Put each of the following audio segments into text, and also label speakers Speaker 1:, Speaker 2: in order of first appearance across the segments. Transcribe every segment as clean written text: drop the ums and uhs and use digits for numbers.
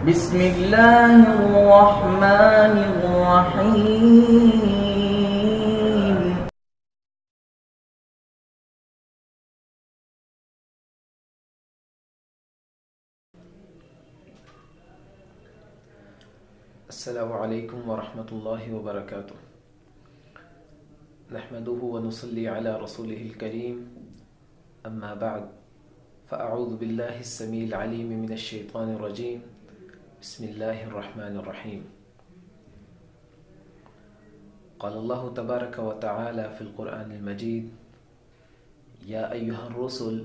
Speaker 1: بسم اللہ الرحمن الرحیم.
Speaker 2: السلام علیکم ورحمۃ اللہ وبرکاتہ. نحمده ونصلي على رسوله الكريم. اما بعد فاعوذ بالله السميع العليم من الشيطان الرجيم. بسم الله الرحمن الرحيم. قال الله تبارك وتعالى في القرآن المجيد: يا أيها الرسل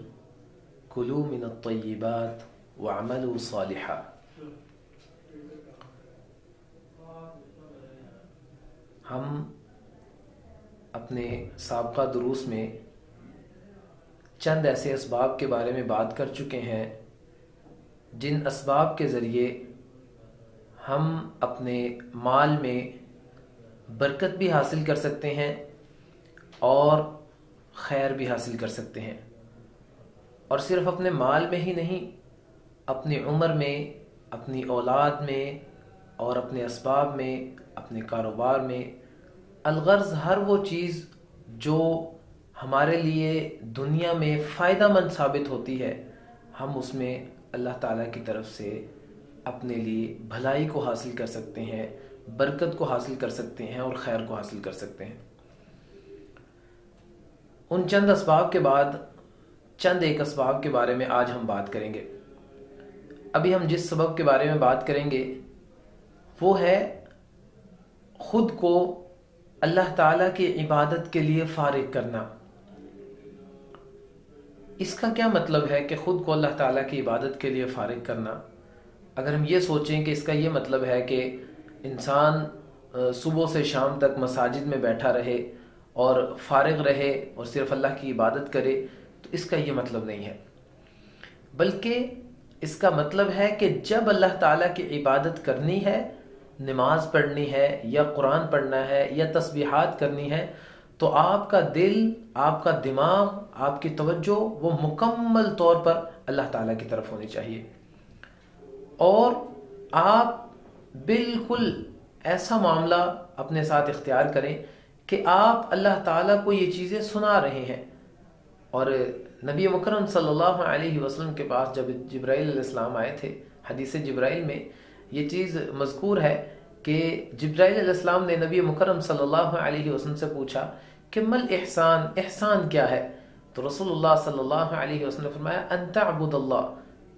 Speaker 2: كلوا من الطيبات واعملوا صالحا. ہم اپنے سابقہ دروس میں چند ایسے اسباب کے بارے میں بات کر چکے ہیں جن اسباب کے ذریعے ہم اپنے مال میں برکت بھی حاصل کر سکتے ہیں اور خیر بھی حاصل کر سکتے ہیں، اور صرف اپنے مال میں ہی نہیں، اپنی عمر میں، اپنی اولاد میں اور اپنے اسباب میں، اپنے کاروبار میں، الغرض ہر وہ چیز جو ہمارے لیے دنیا میں فائدہ مند ثابت ہوتی ہے، ہم اس میں اللہ تعالیٰ کی طرف سے اپنے لیے بھلائی کو حاصل کر سکتے ہیں، برکت کو حاصل کر سکتے ہیں اور خیر کو حاصل کر سکتے ہیں. ان چند اسباب کے بعد چند ایک اسباب کے بارے میں آج ہم بات کریں گے. ابھی ہم جس سبب کے بارے میں بات کریں گے وہ ہے خود کو اللہ تعالیٰ کی عبادت کے لیے فارغ کرنا. اس کا کیا مطلب ہے کہ خود کو اللہ تعالیٰ کی عبادت کے لیے فارغ کرنا؟ اگر ہم یہ سوچیں کہ اس کا یہ مطلب ہے کہ انسان صبح سے شام تک مساجد میں بیٹھا رہے اور فارغ رہے اور صرف اللہ کی عبادت کرے، تو اس کا یہ مطلب نہیں ہے، بلکہ اس کا مطلب ہے کہ جب اللہ تعالیٰ کی عبادت کرنی ہے، نماز پڑھنی ہے یا قرآن پڑھنا ہے یا تسبیحات کرنی ہے، تو آپ کا دل، آپ کا دماغ، آپ کی توجہ وہ مکمل طور پر اللہ تعالیٰ کی طرف ہونی چاہیے، اور آپ بالکل ایسا معاملہ اپنے ساتھ اختیار کریں کہ آپ اللہ تعالیٰ کو یہ چیزیں سنا رہے ہیں. اور نبی مکرم صلی اللہ علیہ وسلم کے پاس جب جبرائیل علیہ السلام آئے تھے، حدیث جبرائیل میں یہ چیز مذکور ہے کہ جبرائیل علیہ السلام نے نبی مکرم صلی اللہ علیہ وسلم سے پوچھا کہ مل احسان، احسان کیا ہے؟ تو رسول اللہ صلی اللہ علیہ وسلم نے فرمایا ان تعبد اللہ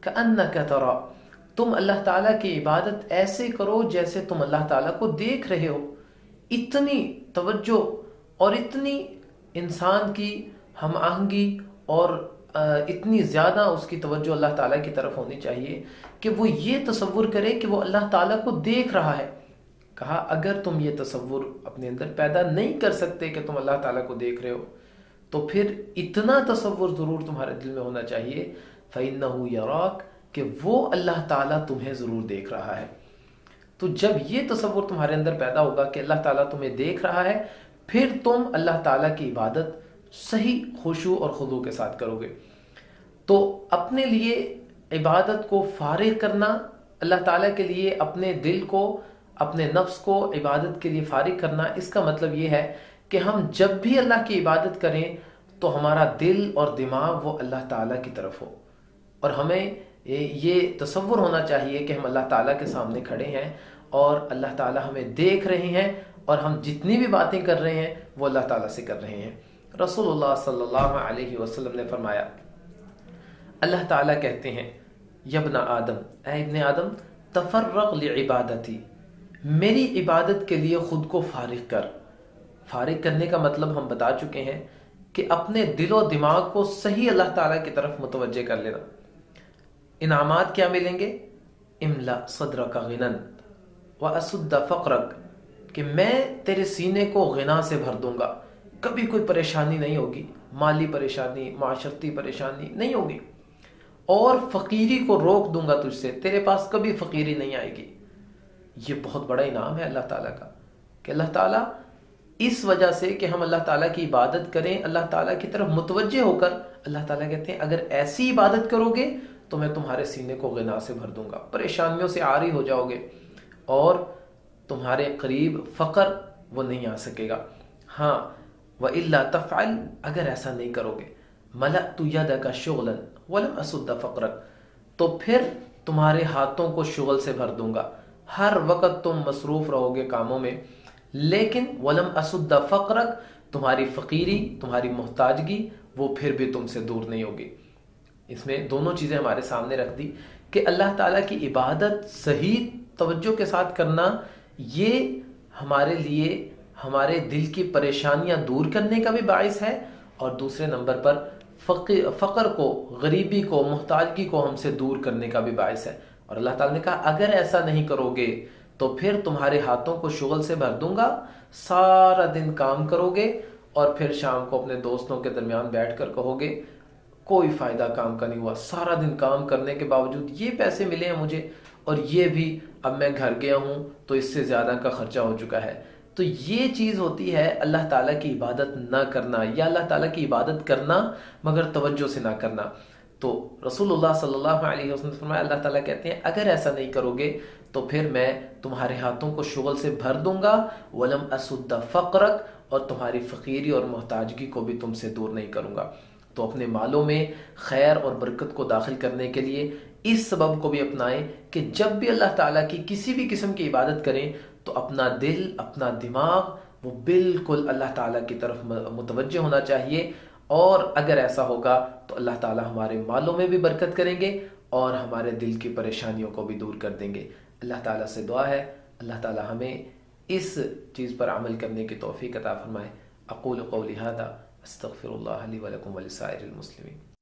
Speaker 2: کأنک ترا، تم اللہ تعالیٰ کی عبادت ایسے کرو جیسے تم اللہ تعالیٰ کو دیکھ رہے ہو. اتنی توجہ اور اتنی انسان کی ہم آہنگی اور اتنی زیادہ اس کی توجہ اللہ تعالیٰ کی طرف ہونی چاہیے کہ وہ یہ تصور کرے کہ وہ اللہ تعالیٰ کو دیکھ رہا ہے. کہا اگر تم یہ تصور اپنے اندر پیدا نہیں کر سکتے کہ تم اللہ تعالیٰ کو دیکھ رہے ہو، تو پھر اتنا تصور ضرور تمہارے دل میں ہونا چاہیے فَإِنَّهُ يَرَاكَ، کہ وہ اللہ تعالیٰ تمہیں ضرور دیکھ رہا ہے. تو جب یہ تصور تمہارے اندر پیدا ہوگا کہ اللہ تعالیٰ تمہیں دیکھ رہا ہے، پھر تم اللہ تعالیٰ کی عبادت صحیح خشوع اور خضوع کے ساتھ کرو گے. تو اپنے لیے عبادت کو فارغ کرنا، اللہ تعالیٰ کے لیے اپنے دل کو، اپنے نفس کو عبادت کے لیے فارغ کرنا، اس کا مطلب یہ ہے کہ ہم جب بھی اللہ کی عبادت کریں تو ہمارا دل اور دماغ وہ اللہ تعالیٰ کی طرف ہو، اور ہمیں یہ تصور ہونا چاہیے کہ ہم اللہ تعالیٰ کے سامنے کھڑے ہیں اور اللہ تعالیٰ ہمیں دیکھ رہے ہیں، اور ہم جتنی بھی باتیں کر رہے ہیں وہ اللہ تعالیٰ سے کر رہے ہیں. رسول اللہ صلی اللہ علیہ وسلم نے فرمایا، اللہ تعالیٰ کہتے ہیں یا ابن آدم، اے ابن آدم، تفرغ لعبادتی، میری عبادت کے لیے خود کو فارغ کر. فارغ کرنے کا مطلب ہم بتا چکے ہیں کہ اپنے دل و دماغ کو صحیح اللہ تعالیٰ کی طرف متوجہ کر لینا. انعامات کیا ملیں گے؟ املا صدرک غنن واسد فقرک، کہ میں تیرے سینے کو غنا سے بھر دوں گا، کبھی کوئی پریشانی نہیں ہوگی، مالی پریشانی، معاشرتی پریشانی نہیں ہوگی، اور فقیری کو روک دوں گا تجھ سے، تیرے پاس کبھی فقیری نہیں آئے گی. یہ بہت بڑا انعام ہے اللہ تعالیٰ کا کہ اللہ تعالیٰ اس وجہ سے کہ ہم اللہ تعالیٰ کی عبادت کریں، اللہ تعالیٰ کی طرف متوجہ ہو کر، اللہ تعالیٰ کہتے ہیں اگر ایسی عبادت کرو گے تو میں تمہارے سینے کو غنا سے بھر دوں گا، پریشانیوں سے عاری ہو جاؤ گے اور تمہارے قریب فقر وہ نہیں آ سکے گا۔ ہاں وَإِلَّا تَفْعَلْ، اگر ایسا نہیں کرو گے، مَلَأْتُ يَدَكَ شُغْلًا وَلَمْ أَسُدَّ فَقْرَكَ، تو پھر تمہارے ہاتھوں کو شغل سے بھر دوں گا، ہر وقت تم مصروف رہو گے کاموں میں، لیکن وَلَمْ أَسُدَّ فَقْرَكَ، تمہاری فقیری، تمہاری محتاجگی وہ پھر بھی تم سے دور نہیں ہوگی۔ اس میں دونوں چیزیں ہمارے سامنے رکھ دی کہ اللہ تعالیٰ کی عبادت صحیح توجہ کے ساتھ کرنا یہ ہمارے لیے ہمارے دل کی پریشانیاں دور کرنے کا بھی باعث ہے، اور دوسرے نمبر پر فقر کو، غریبی کو، محتاجگی کو ہم سے دور کرنے کا بھی باعث ہے۔ اور اللہ تعالیٰ نے کہا اگر ایسا نہیں کرو گے تو پھر تمہارے ہاتھوں کو شغل سے بھر دوں گا، سارا دن کام کرو گے اور پھر شام کو اپنے دوستوں کے درمیان بیٹھ کر کہو گے کوئی فائدہ کام کا نہیں ہوا، سارا دن کام کرنے کے باوجود یہ پیسے ملے ہیں مجھے، اور یہ بھی اب میں گھر گیا ہوں تو اس سے زیادہ کا خرچہ ہو چکا ہے۔ تو یہ چیز ہوتی ہے اللہ تعالیٰ کی عبادت نہ کرنا، یا اللہ تعالیٰ کی عبادت کرنا مگر توجہ سے نہ کرنا۔ تو رسول اللہ صلی اللہ علیہ وسلم نے فرمایا، اللہ تعالیٰ کہتے ہیں اگر ایسا نہیں کرو گے تو پھر میں تمہارے ہاتھوں کو شغل سے بھر دوں گا، وَلَمْ أَسُدَّ فَقْرَكَ، اور تمہاری فقیری اور محتاجگی کو بھی تم سے دور نہیں کروں گا۔ تو اپنے مالوں میں خیر اور برکت کو داخل کرنے کے لیے اس سبب کو بھی اپنائیں کہ جب بھی اللہ تعالیٰ کی کسی بھی قسم کی عبادت کریں تو اپنا دل، اپنا دماغ وہ بالکل اللہ تعالیٰ کی طرف متوجہ ہونا چاہیے، اور اگر ایسا ہوگا تو اللہ تعالیٰ ہمارے مالوں میں بھی برکت کریں گے اور ہمارے دل کی پریشانیوں کو بھی دور کر دیں گے۔ اللہ تعالیٰ سے دعا ہے اللہ تعالیٰ ہمیں اس چیز پر عمل کرنے کی توفیق عطا فرمائے۔ اقول قولی ھذا استغفر اللہ لی ولکم ولسائر المسلمین۔